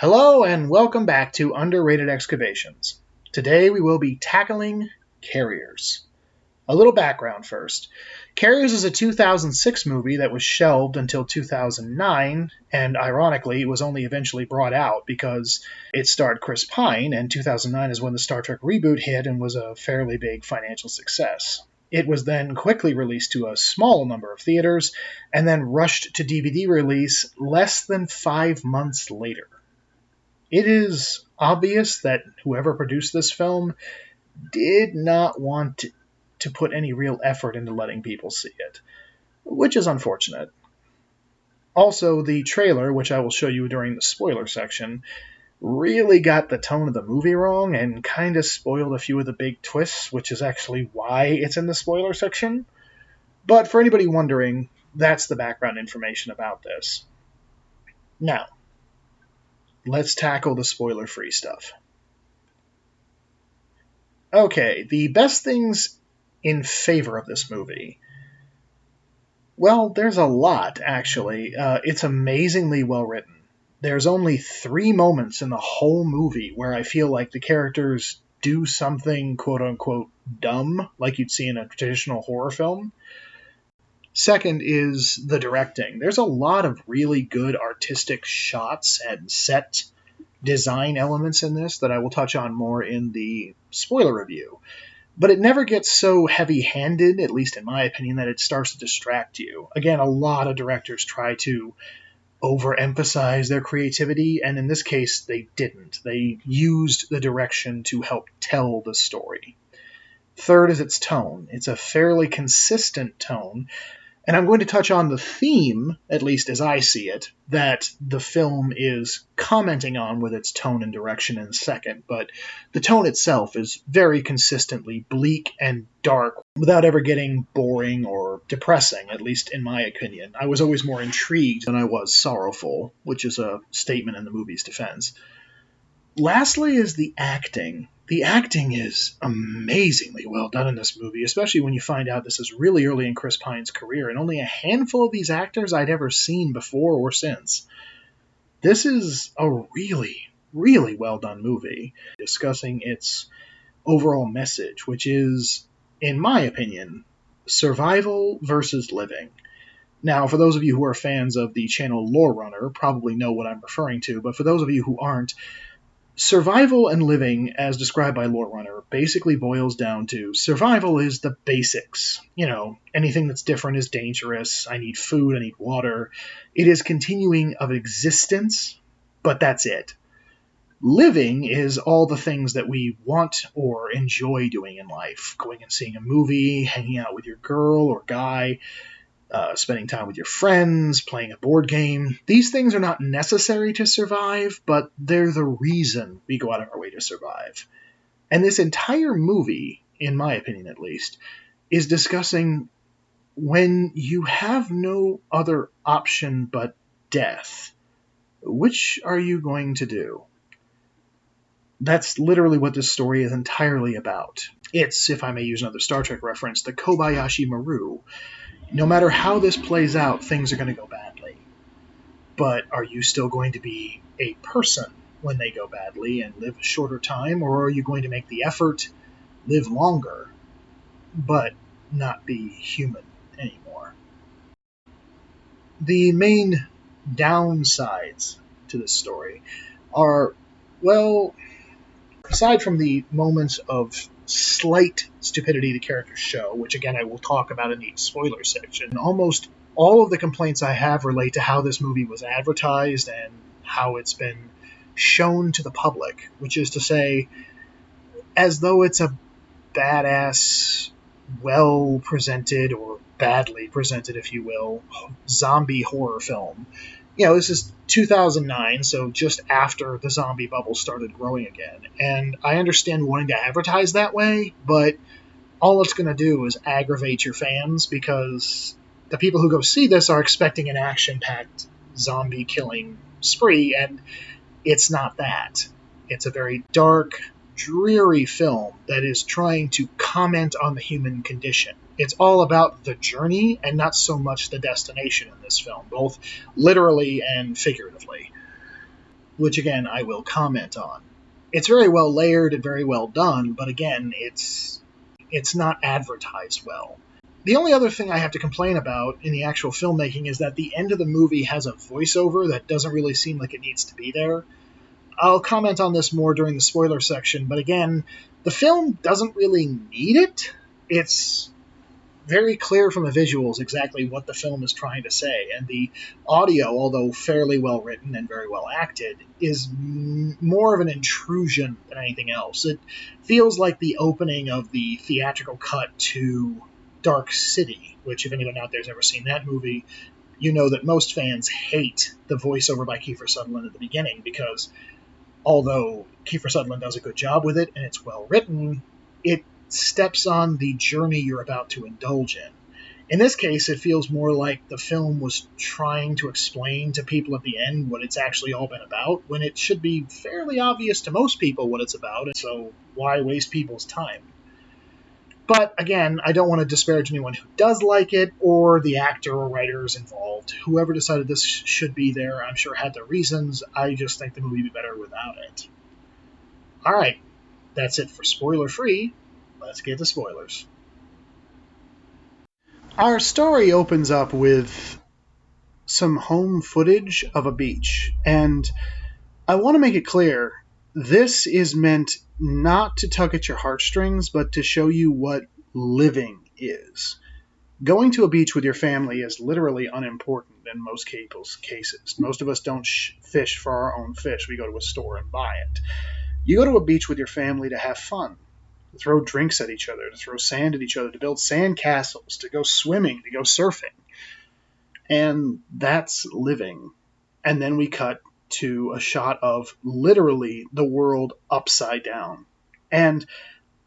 Hello and welcome back to Underrated Excavations. Today we will be tackling Carriers. A little background first. Carriers is a 2006 movie that was shelved until 2009, and ironically, it was only eventually brought out because it starred Chris Pine, and 2009 is when the Star Trek reboot hit and was a fairly big financial success. It was then quickly released to a small number of theaters, and then rushed to DVD release less than 5 months later. It is obvious that whoever produced this film did not want to put any real effort into letting people see it, which is unfortunate. Also, the trailer, which I will show you during the spoiler section, really got the tone of the movie wrong and kind of spoiled a few of the big twists, which is actually why it's in the spoiler section. But for anybody wondering, that's the background information about this. Now, let's tackle the spoiler-free stuff. Okay, the best things in favor of this movie. Well, there's a lot, actually. It's amazingly well written. There's only 3 moments in the whole movie where I feel like the characters do something quote-unquote dumb, like you'd see in a traditional horror film. Second is the directing. There's a lot of really good artistic shots and set design elements in this that I will touch on more in the spoiler review. But it never gets so heavy-handed, at least in my opinion, that it starts to distract you. Again, a lot of directors try to overemphasize their creativity, and in this case, they didn't. They used the direction to help tell the story. Third is its tone. It's a fairly consistent tone, and I'm going to touch on the theme, at least as I see it, that the film is commenting on with its tone and direction in a second, but the tone itself is very consistently bleak and dark without ever getting boring or depressing, at least in my opinion. I was always more intrigued than I was sorrowful, which is a statement in the movie's defense. Lastly is the acting. The acting is amazingly well done in this movie, especially when you find out this is really early in Chris Pine's career, and only a handful of these actors I'd ever seen before or since. This is a really, really well done movie, discussing its overall message, which is, in my opinion, survival versus living. Now, for those of you who are fans of the channel Lore Runner, probably know what I'm referring to, but for those of you who aren't, survival and living, as described by Lore Runner, basically boils down to survival is the basics. You know, anything that's different is dangerous. I need food, I need water. It is continuing of existence, but that's it. Living is all the things that we want or enjoy doing in life. Going and seeing a movie, hanging out with your girl or guy, spending time with your friends, playing a board game. These things are not necessary to survive, but they're the reason we go out of our way to survive. And this entire movie, in my opinion at least, is discussing when you have no other option but death, which are you going to do? That's literally what this story is entirely about. It's, if I may use another Star Trek reference, the Kobayashi Maru. No matter how this plays out, things are going to go badly. But are you still going to be a person when they go badly and live a shorter time, or are you going to make the effort, live longer, but not be human anymore? The main downsides to this story are, well, aside from the moments of slight stupidity the characters show, which again I will talk about in the spoiler section, almost all of the complaints I have relate to how this movie was advertised and how it's been shown to the public, which is to say, as though it's a badass, well presented, or badly presented, if you will, zombie horror film. You know, this is 2009, so just after the zombie bubble started growing again. And I understand wanting to advertise that way, but all it's going to do is aggravate your fans because the people who go see this are expecting an action-packed zombie-killing spree, and it's not that. It's a very dark, dreary film that is trying to comment on the human condition. It's all about the journey and not so much the destination in this film, both literally and figuratively. which again I will comment on. It's very well layered and very well done, but again, it's not advertised well. The only other thing I have to complain about in the actual filmmaking is that the end of the movie has a voiceover that doesn't really seem like it needs to be there. I'll comment on this more during the spoiler section, but again, the film doesn't really need it. It's very clear from the visuals exactly what the film is trying to say, and the audio, although fairly well written and very well acted, is more of an intrusion than anything else. It feels like the opening of the theatrical cut to Dark City, which, if anyone out there has ever seen that movie, you know that most fans hate the voiceover by Kiefer Sutherland at the beginning, because although Kiefer Sutherland does a good job with it and it's well written, it steps on the journey you're about to indulge in. In this case, it feels more like the film was trying to explain to people at the end what it's actually all been about, when it should be fairly obvious to most people what it's about, so why waste people's time? But again, I don't want to disparage anyone who does like it, or the actor or writers involved. Whoever decided this should be there, I'm sure had their reasons. I just think the movie would be better without it. Alright, that's it for spoiler free. Let's get to spoilers. Our story opens up with some home footage of a beach, and I want to make it clear, this is meant not to tug at your heartstrings, but to show you what living is. Going to a beach with your family is literally unimportant in most cases. Most of us don't fish for our own fish. We go to a store and buy it. You go to a beach with your family to have fun, to throw drinks at each other, to throw sand at each other, to build sand castles, to go swimming, to go surfing. And that's living. And then we cut to a shot of literally the world upside down. And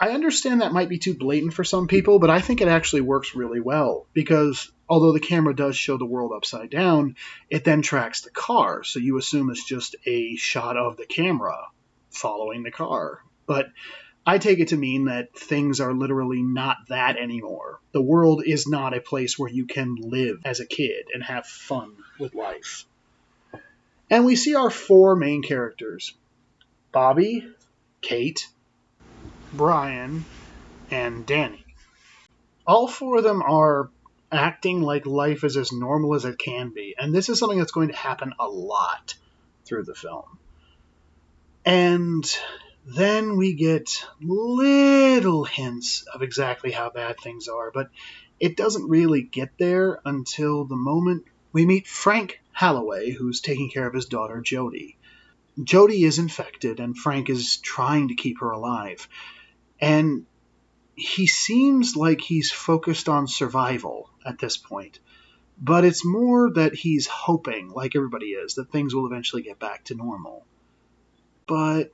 I understand that might be too blatant for some people, but I think it actually works really well, because although the camera does show the world upside down, it then tracks the car, so you assume it's just a shot of the camera following the car. But I take it to mean that things are literally not that anymore. The world is not a place where you can live as a kid and have fun with life. And we see our four main characters: Bobby, Kate, Brian, and Danny. All four of them are acting like life is as normal as it can be, and this is something that's going to happen a lot through the film. And then we get little hints of exactly how bad things are, but it doesn't really get there until the moment we meet Frank Holloway, who's taking care of his daughter Jody. Jody is infected, and Frank is trying to keep her alive. And he seems like he's focused on survival at this point. But it's more that he's hoping, like everybody is, that things will eventually get back to normal. But,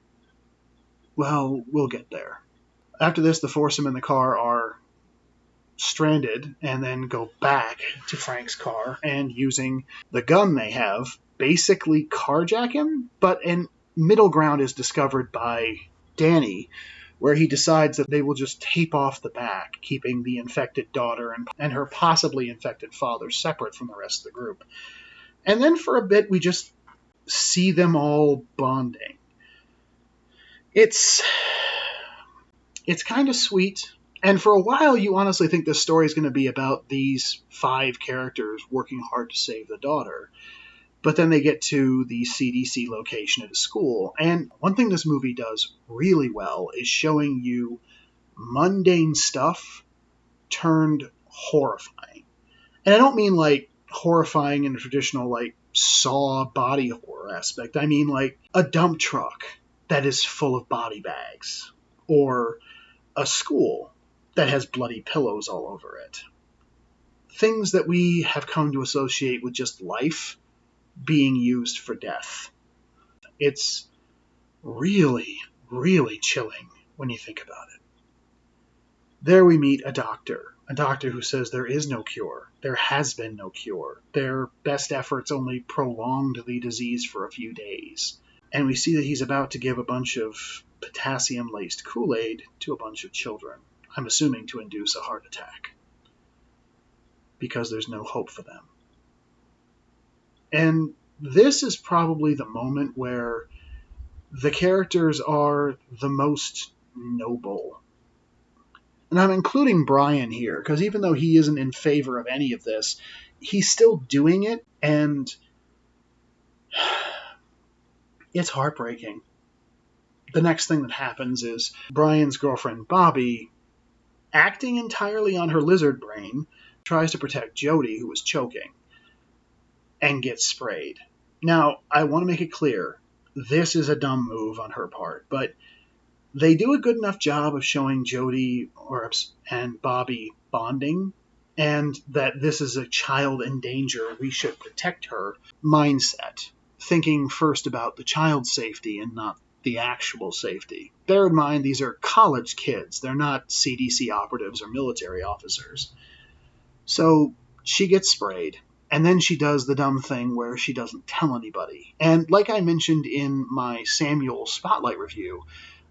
well, we'll get there. After this, the foursome in the car are stranded and then go back to Frank's car and, using the gun they have, basically carjack him. But a middle ground is discovered by Danny, where he decides that they will just tape off the back, keeping the infected daughter and her possibly infected father separate from the rest of the group. And then for a bit, we just see them all bonding. It's kind of sweet, and for a while you honestly think this story is going to be about these five characters working hard to save the daughter. But then they get to the CDC location at a school, and one thing this movie does really well is showing you mundane stuff turned horrifying. And I don't mean like horrifying in a traditional like Saw body horror aspect. I mean like a dump truck that is full of body bags, or a school that has bloody pillows all over it. Things that we have come to associate with just life being used for death. It's really, really chilling when you think about it. There we meet a doctor who says there is no cure. There has been no cure. Their best efforts only prolonged the disease for a few days. And we see that he's about to give a bunch of potassium-laced Kool-Aid to a bunch of children. I'm assuming to induce a heart attack, because there's no hope for them. And this is probably the moment where The characters are the most noble. And I'm including Brian here, because even though he isn't in favor of any of this, he's still doing it, and it's heartbreaking. The next thing that happens is Brian's girlfriend, Bobby, acting entirely on her lizard brain, tries to protect Jody, who is choking, and gets sprayed. Now, I want to make it clear, this is a dumb move on her part, but they do a good enough job of showing Jody and Bobby bonding, and that this is a child in danger, we should protect her mindset, thinking first about the child's safety and not the actual safety. Bear in mind, these are college kids. They're not CDC operatives or military officers. So she gets sprayed, and then she does the dumb thing where she doesn't tell anybody. And like I mentioned in my Samuel Spotlight review,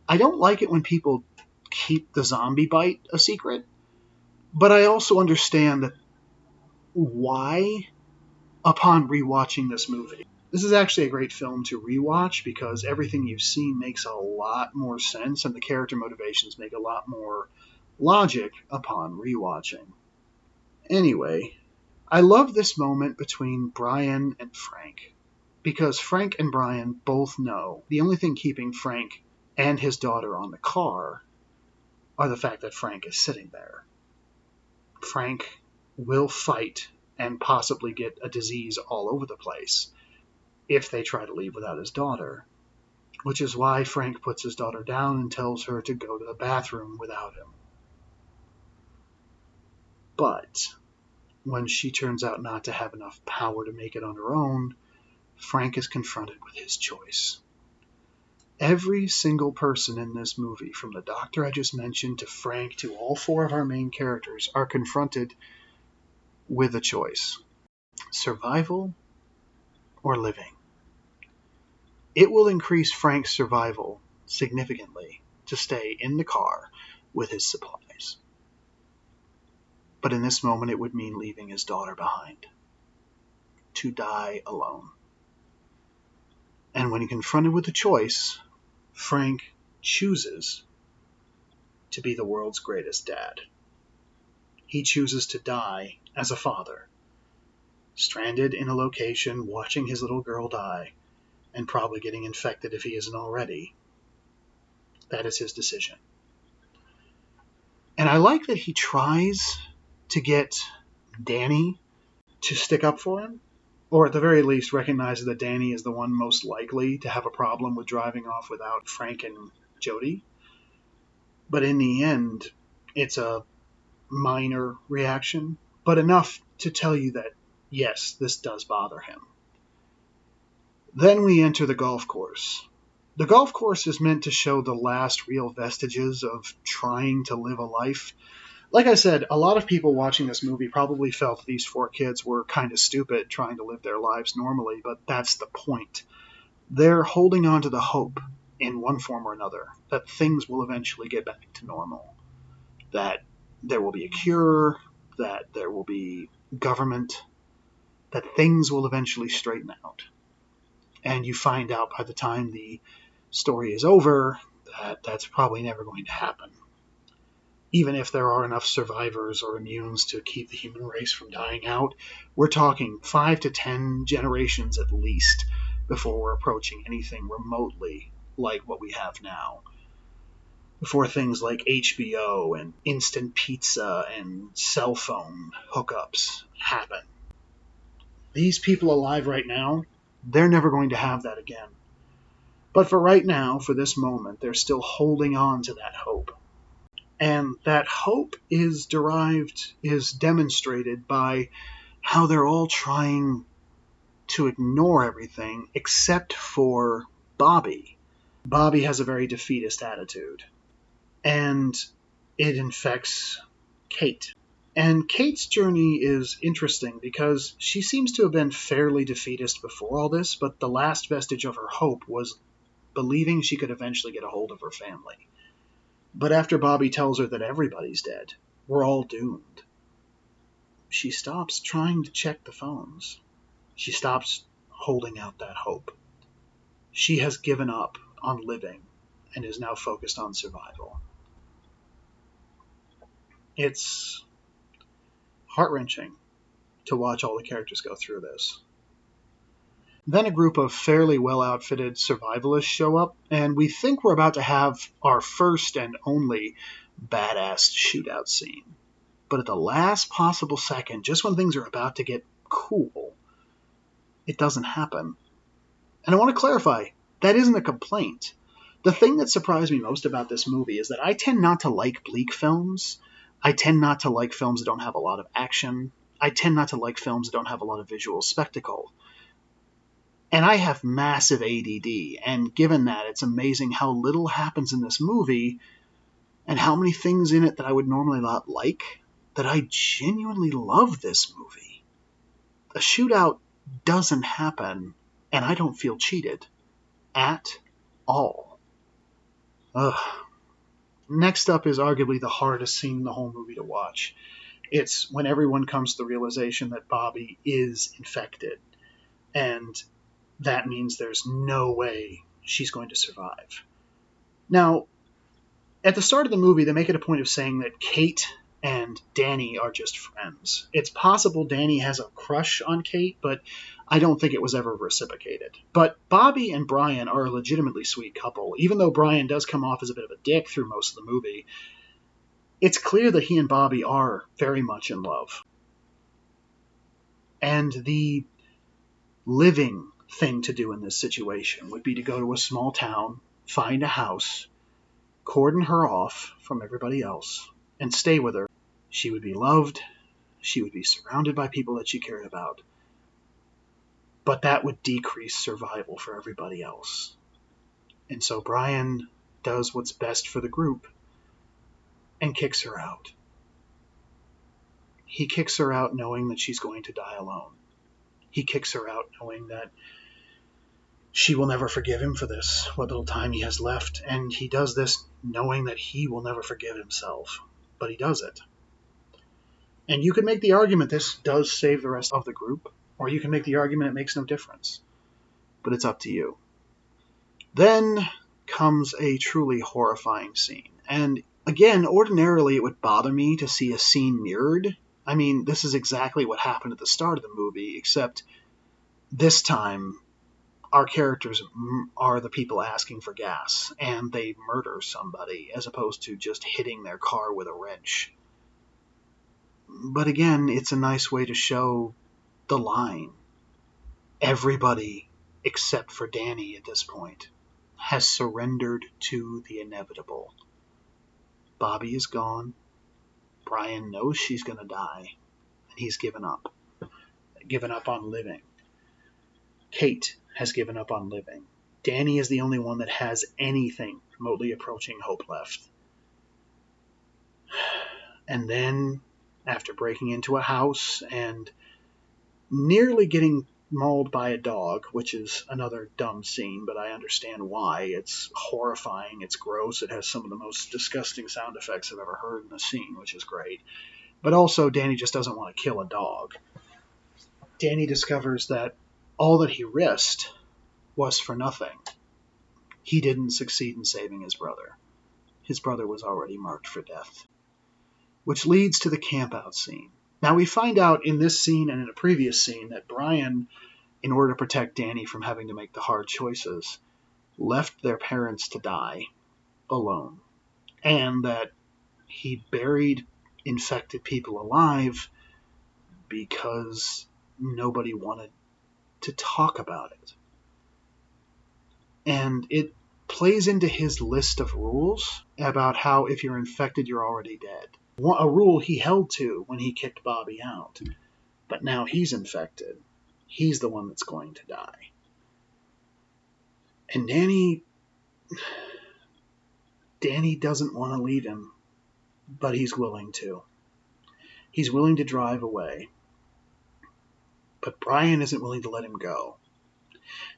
I don't like it when people keep the zombie bite a secret, but I also understand that why upon rewatching this movie. This is actually a great film to rewatch because everything you've seen makes a lot more sense and the character motivations make a lot more logic upon rewatching. Anyway, I love this moment between Brian and Frank because Frank and Brian both know the only thing keeping Frank and his daughter on the car are the fact that Frank is sitting there. Frank will fight and possibly get a disease all over the place if they try to leave without his daughter, which is why Frank puts his daughter down and tells her to go to the bathroom without him. But when she turns out not to have enough power to make it on her own, Frank is confronted with his choice. Every single person in this movie, from the doctor I just mentioned to Frank to all four of our main characters, are confronted with a choice: survival or living. It will increase Frank's survival significantly to stay in the car with his supplies. But in this moment, it would mean leaving his daughter behind, to die alone. And when confronted with the choice, Frank chooses to be the world's greatest dad. He chooses to die as a father, stranded in a location watching his little girl die, and probably getting infected if he isn't already. That is his decision. And I like that he tries to get Danny to stick up for him, or at the very least recognizes that Danny is the one most likely to have a problem with driving off without Frank and Jody. But in the end, it's a minor reaction, but enough to tell you that, yes, this does bother him. Then we enter the golf course. The golf course is meant to show the last real vestiges of trying to live a life. Like I said, a lot of people watching this movie probably felt these four kids were kind of stupid trying to live their lives normally, but that's the point. They're holding on to the hope, in one form or another, that things will eventually get back to normal. That there will be a cure, that there will be government, that things will eventually straighten out. And you find out by the time the story is over that that's probably never going to happen. Even if there are enough survivors or immunes to keep the human race from dying out, we're talking 5 to 10 generations at least before we're approaching anything remotely like what we have now. Before things like HBO and instant pizza and cell phone hookups happen. These people alive right now, they're never going to have that again. But for right now, for this moment, they're still holding on to that hope. And that hope is demonstrated by how they're all trying to ignore everything except for Bobby. Bobby has a very defeatist attitude. And it infects Kate. And Kate's journey is interesting because she seems to have been fairly defeatist before all this, but the last vestige of her hope was believing she could eventually get a hold of her family. But after Bobby tells her that everybody's dead, we're all doomed, she stops trying to check the phones. She stops holding out that hope. She has given up on living and is now focused on survival. It's heart-wrenching to watch all the characters go through this. Then a group of fairly well-outfitted survivalists show up, and we think we're about to have our first and only badass shootout scene. But at the last possible second, just when things are about to get cool, it doesn't happen. And I want to clarify, that isn't a complaint. The thing that surprised me most about this movie is that I tend not to like bleak films. I tend not to like films that don't have a lot of action. I tend not to like films that don't have a lot of visual spectacle. And I have massive ADD, and given that, it's amazing how little happens in this movie and how many things in it that I would normally not like, that I genuinely love this movie. The shootout doesn't happen, and I don't feel cheated. At all. Ugh. Next up is arguably the hardest scene in the whole movie to watch. It's when everyone comes to the realization that Bobby is infected, and that means there's no way she's going to survive. Now, at the start of the movie, they make it a point of saying that Kate and Danny are just friends. It's possible Danny has a crush on Kate, but I don't think it was ever reciprocated. But Bobby and Brian are a legitimately sweet couple. Even though Brian does come off as a bit of a dick through most of the movie, it's clear that he and Bobby are very much in love. And the living thing to do in this situation would be to go to a small town, find a house, cordon her off from everybody else, and stay with her. She would be loved. She would be surrounded by people that she cared about. But that would decrease survival for everybody else. And so Brian does what's best for the group and kicks her out. He kicks her out knowing that she's going to die alone. He kicks her out knowing that she will never forgive him for this, what little time he has left, and he does this knowing that he will never forgive himself. But he does it. And you could make the argument this does save the rest of the group, or you can make the argument it makes no difference. But it's up to you. Then comes a truly horrifying scene. And again, ordinarily it would bother me to see a scene mirrored. I mean, this is exactly what happened at the start of the movie, except this time our characters are the people asking for gas, and they murder somebody as opposed to just hitting their car with a wrench. But again, it's a nice way to show the line. Everybody, except for Danny at this point, has surrendered to the inevitable. Bobby is gone. Brian knows she's going to die, and he's given up on living. Kate has given up on living. Danny is the only one that has anything remotely approaching hope left. And then, after breaking into a house and nearly getting mauled by a dog, which is another dumb scene, but I understand why. It's horrifying, it's gross, it has some of the most disgusting sound effects I've ever heard in a scene, which is great. But also, Danny just doesn't want to kill a dog. Danny discovers that all that he risked was for nothing. He didn't succeed in saving his brother. His brother was already marked for death. Which leads to the campout scene. Now we find out in this scene and in a previous scene that Brian, in order to protect Danny from having to make the hard choices, left their parents to die alone. And that he buried infected people alive because nobody wanted to talk about it. And it plays into his list of rules about how if you're infected, you're already dead. A rule he held to when he kicked Bobby out. But now he's infected. He's the one that's going to die. And Danny doesn't want to leave him, but he's willing to. He's willing to drive away. But Brian isn't willing to let him go.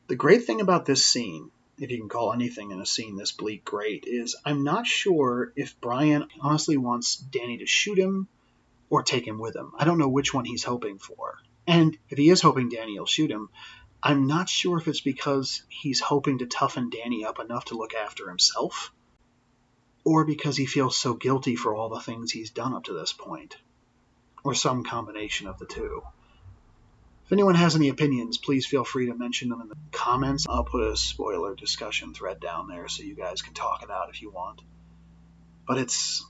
The great thing about this scene, if you can call anything in a scene this bleak great, is I'm not sure if Brian honestly wants Danny to shoot him or take him with him. I don't know which one he's hoping for. And if he is hoping Danny will shoot him, I'm not sure if it's because he's hoping to toughen Danny up enough to look after himself, or because he feels so guilty for all the things he's done up to this point, or some combination of the two. If anyone has any opinions, please feel free to mention them in the comments. I'll put a spoiler discussion thread down there so you guys can talk it out if you want. But it's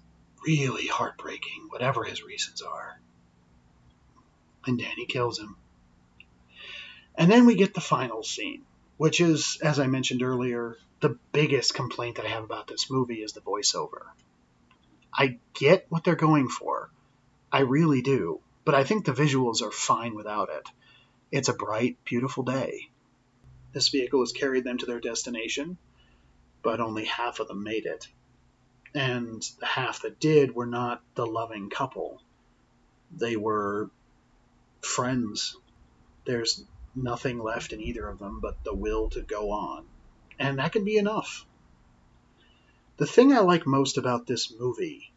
really heartbreaking, whatever his reasons are. And Danny kills him. And then we get the final scene, which is, as I mentioned earlier, the biggest complaint that I have about this movie is the voiceover. I get what they're going for. I really do. But I think the visuals are fine without it. It's a bright, beautiful day. This vehicle has carried them to their destination, but only half of them made it. And the half that did were not the loving couple. They were friends. There's nothing left in either of them but the will to go on. And that can be enough. The thing I like most about this movie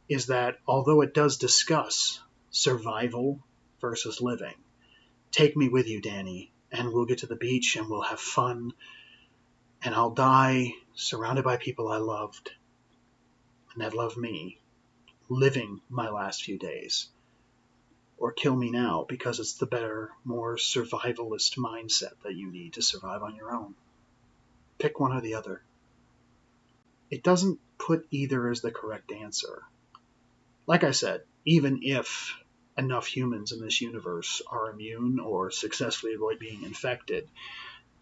is that although it does discuss survival versus living, take me with you, Danny, and we'll get to the beach and we'll have fun, and I'll die surrounded by people I loved and that love me, living my last few days. Or kill me now because it's the better, more survivalist mindset that you need to survive on your own. Pick one or the other. It doesn't put either as the correct answer. Like I said, even if enough humans in this universe are immune or successfully avoid being infected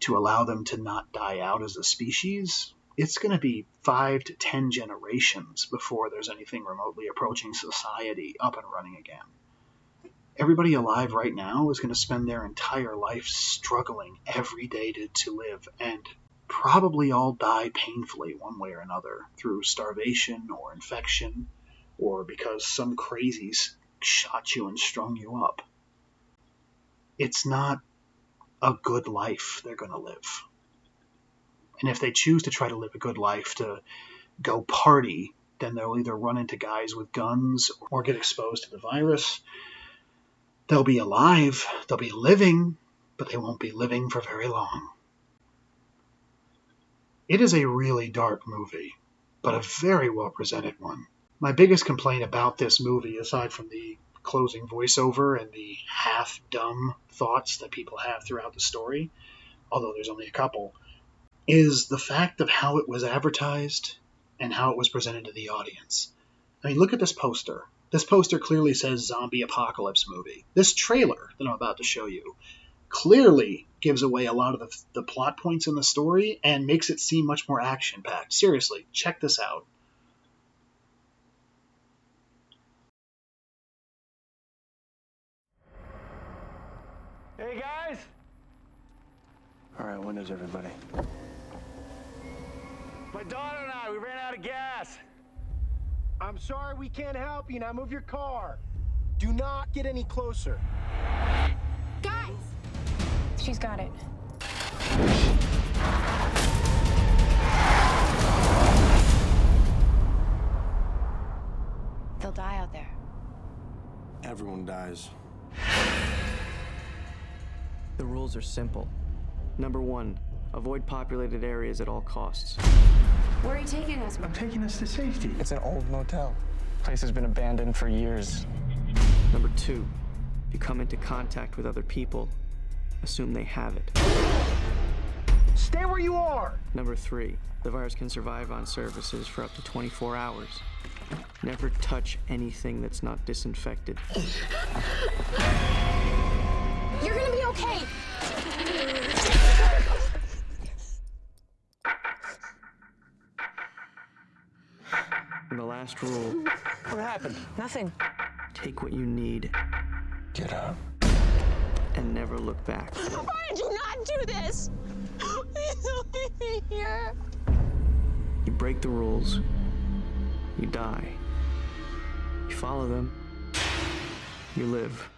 to allow them to not die out as a species, it's going to be 5 to 10 generations before there's anything remotely approaching society up and running again. Everybody alive right now is going to spend their entire life struggling every day to live, and probably all die painfully one way or another through starvation or infection, or because some crazies shot you and strung you up. It's not a good life they're going to live. And if they choose to try to live a good life, to go party, then they'll either run into guys with guns or get exposed to the virus. They'll be alive, they'll be living, but they won't be living for very long. It is a really dark movie, but a very well presented one. My biggest complaint about this movie, aside from the closing voiceover and the half-dumb thoughts that people have throughout the story, although there's only a couple, is the fact of how it was advertised and how it was presented to the audience. I mean, look at this poster. This poster clearly says zombie apocalypse movie. This trailer that I'm about to show you clearly gives away a lot of the plot points in the story and makes it seem much more action-packed. Seriously, check this out. Hey, guys! All right, when is everybody? My daughter and I, we ran out of gas. I'm sorry we can't help you. Now move your car. Do not get any closer. Guys! She's got it. They'll die out there. Everyone dies. The rules are simple. Number 1, avoid populated areas at all costs. Where are you taking us? I'm taking us to safety. It's an old motel. Place has been abandoned for years. Number 2, if you come into contact with other people, assume they have it. Stay where you are. Number 3, the virus can survive on surfaces for up to 24 hours. Never touch anything that's not disinfected. You're gonna be okay. And the last rule, What happened? Nothing. take what you need Get up. and never look back. Why did you not do this? Please don't leave me here. You break the rules, you die. You follow them, you live.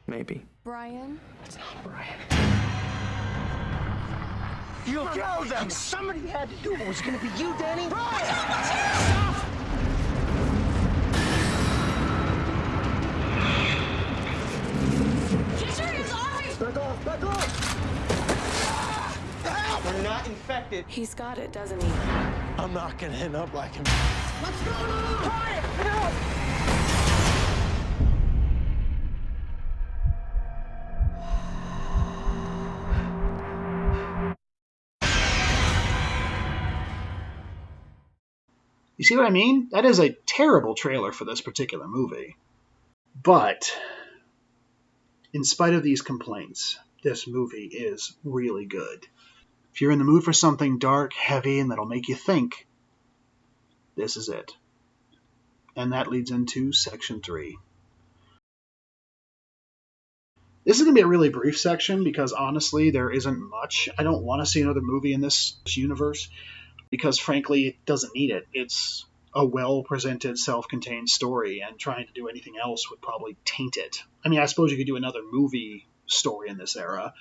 Maybe. Brian? You know them. Somebody had to do it. Was it going to be you, Danny? Get your hands off me! Back off! Back off! infected. He's got it, doesn't he? I'm not gonna end up like him. What's going on? Quiet! Help! You see what I mean? That is a terrible trailer for this particular movie. But, in spite of these complaints, this movie is really good. If you're in the mood for something dark, heavy, and that'll make you think, this is it. And that leads into Section 3. This is going to be a really brief section because honestly, there isn't much. I don't want to see another movie in this universe because frankly, it doesn't need it. It's a well-presented, self-contained story, and trying to do anything else would probably taint it. I mean, I suppose you could do another movie story in this era.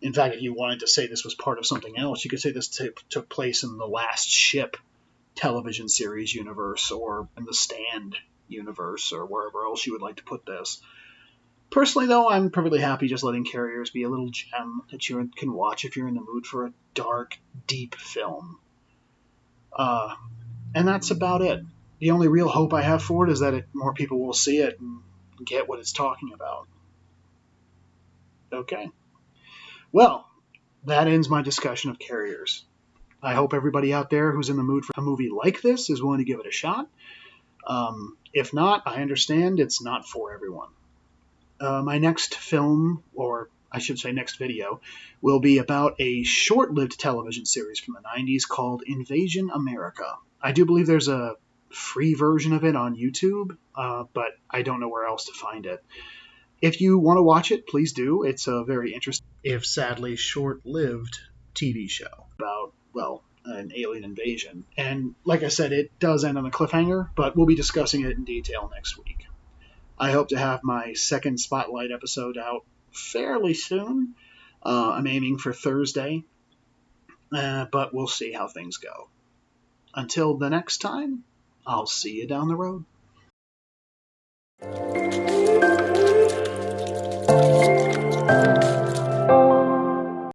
In fact, if you wanted to say this was part of something else, you could say this took place in the Last Ship television series universe, or in the Stand universe, or wherever else you would like to put this. Personally, though, I'm perfectly happy just letting Carriers be a little gem that you can watch if you're in the mood for a dark, deep film. And that's about it. The only real hope I have for it is that more people will see it and get what it's talking about. Okay. Well, that ends my discussion of Carriers. I hope everybody out there who's in the mood for a movie like this is willing to give it a shot. If not, I understand it's not for everyone. My next film, or I should say next video, will be about a short-lived television series from the 90s called Invasion America. I do believe there's a free version of it on YouTube, but I don't know where else to find it. If you want to watch it, please do. It's a very interesting, if sadly short-lived, TV show about, well, an alien invasion. And like I said, it does end on a cliffhanger, but we'll be discussing it in detail next week. I hope to have my second Spotlight episode out fairly soon. I'm aiming for Thursday, but we'll see how things go. Until the next time, I'll see you down the road.